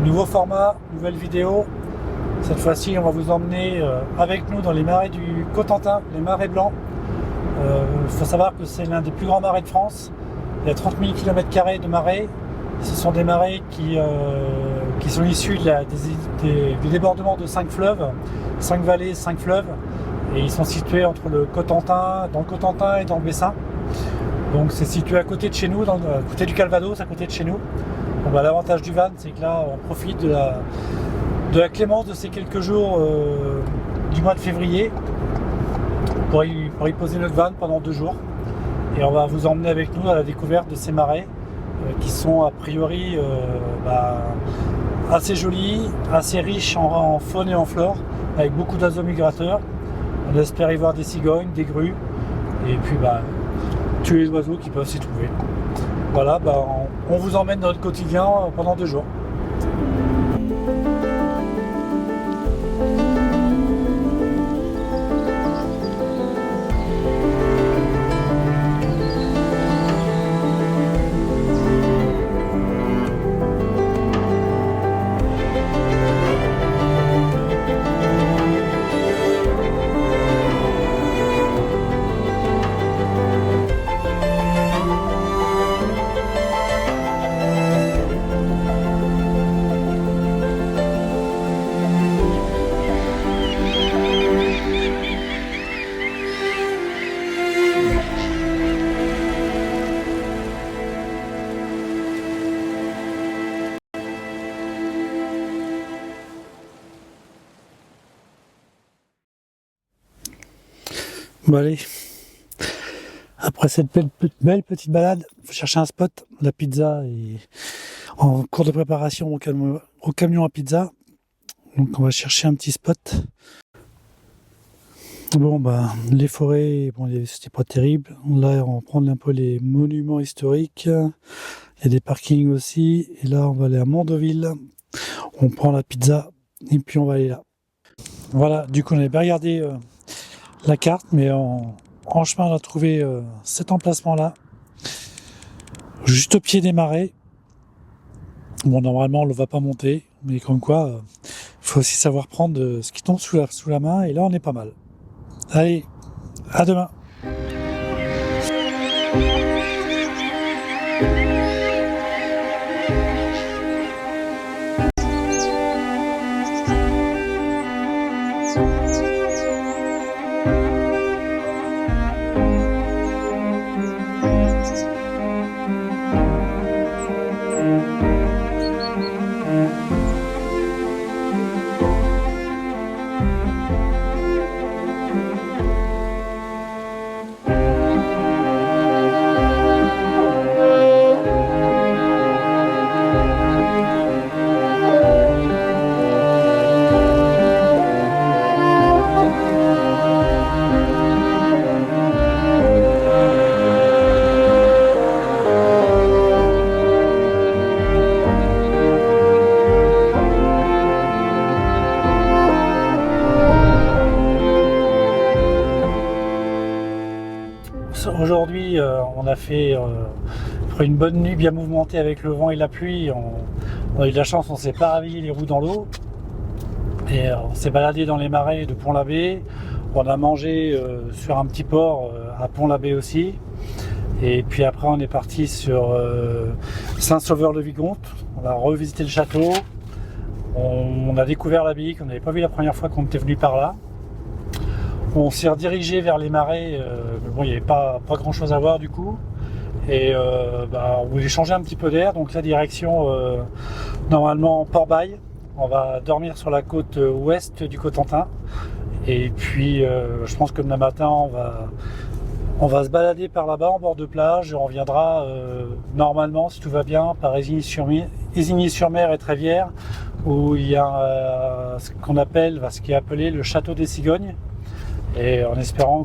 Nouveau format, nouvelle vidéo. Cette fois-ci, on va vous emmener avec nous dans les marais du Cotentin, les marais blancs. Il faut savoir que c'est l'un des plus grands marais de France. Il y a 30 000 km² de marais. Ce sont des marais qui sont issus du débordement de 5 fleuves, 5 vallées, 5 fleuves. Et ils sont situés entre le Cotentin, dans le Cotentin et dans le Bessin. Donc c'est situé à côté de chez nous, à côté du Calvados, à côté de chez nous. Bon, bah, l'avantage du van, c'est que là, on profite de la clémence de ces quelques jours du mois de février pour y poser notre van pendant 2 jours. Et on va vous emmener avec nous à la découverte de ces marais qui sont a priori assez jolis, assez riches en faune et en flore, avec beaucoup d'oiseaux migrateurs. On espère y voir des cigognes, des grues, et puis tous les oiseaux qui peuvent s'y trouver. Voilà, on vous emmène dans notre quotidien pendant 2 jours. Bon allez, après cette belle petite balade, il faut chercher un spot. La pizza est en cours de préparation au camion à pizza. Donc on va chercher un petit spot. Bon les forêts, c'était pas terrible. Là on va prendre un peu les monuments historiques. Il y a des parkings aussi. Et là on va aller à Mondeville. On prend la pizza et puis on va aller là. Voilà, du coup on avait bien regardé la carte, mais en chemin on a trouvé cet emplacement là, juste au pied des marais. Bon, normalement on ne va pas monter, mais comme quoi il faut aussi savoir prendre ce qui tombe sous la main, et là on est pas mal. Allez, à demain. Aujourd'hui, on a fait une bonne nuit bien mouvementée avec le vent et la pluie. On a eu de la chance, on s'est pas réveillé les roues dans l'eau. Et on s'est baladé dans les marais de Pont-l'Abbé. On a mangé sur un petit port à Pont-l'Abbé aussi. Et puis après, on est parti sur Saint-Sauveur-le-Vicomte. On a revisité le château. On a découvert l'abbaye qu'on n'avait pas vu la première fois qu'on était venu par là. On s'est redirigé vers les marais, mais bon, il n'y avait pas grand chose à voir du coup. Et on voulait changer un petit peu d'air, donc la direction normalement Port-Bail. On va dormir sur la côte ouest du Cotentin. Et puis je pense que demain matin on va se balader par là-bas en bord de plage, et on reviendra normalement, si tout va bien, par Isigny-sur-Mer et Trévières, où il y a ce qui est appelé le château des cigognes. Et en espérant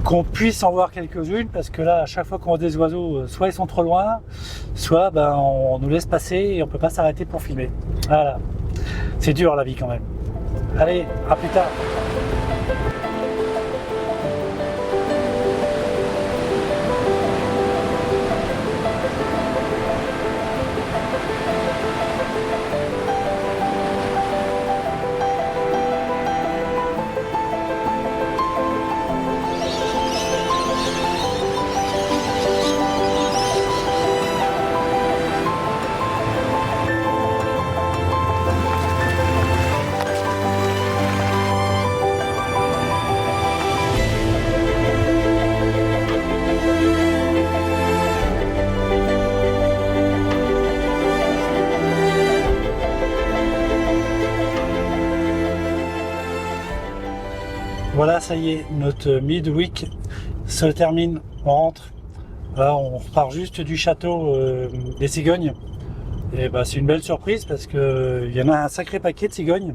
qu'on puisse en voir quelques-unes, parce que là, à chaque fois qu'on voit des oiseaux, soit ils sont trop loin, soit on nous laisse passer et on peut pas s'arrêter pour filmer. Voilà, c'est dur la vie quand même. Allez, à plus tard. Voilà, ça y est, notre midweek se termine, on rentre. Là, on repart juste du château des cigognes. Et bah, c'est une belle surprise parce qu'il y en a un sacré paquet de cigognes.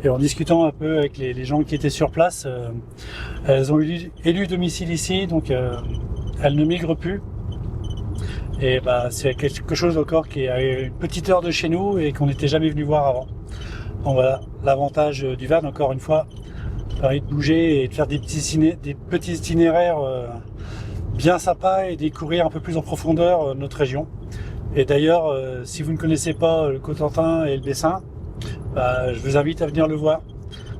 Et en discutant un peu avec les gens qui étaient sur place, elles ont élu domicile ici, donc elles ne migrent plus. Et bah, c'est quelque chose encore qui est à une petite heure de chez nous et qu'on n'était jamais venu voir avant. Donc voilà, l'avantage du van, encore une fois, permet de bouger et de faire des petits itinéraires bien sympas et découvrir un peu plus en profondeur notre région. Et d'ailleurs, si vous ne connaissez pas le Cotentin et le Bessin, bah, je vous invite à venir le voir,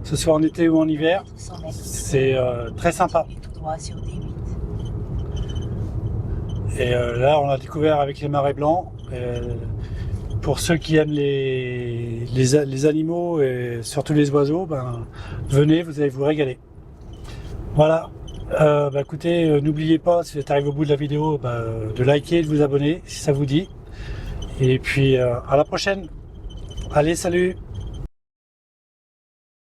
que ce soit en été ou en hiver. C'est très sympa. Et là, on a découvert avec les marais blancs. Pour ceux qui aiment les animaux et surtout les oiseaux, ben, venez, vous allez vous régaler. Voilà. Bah, écoutez, n'oubliez pas, si vous êtes arrivé au bout de la vidéo, bah, de liker et de vous abonner si ça vous dit. Et puis à la prochaine. Allez, salut!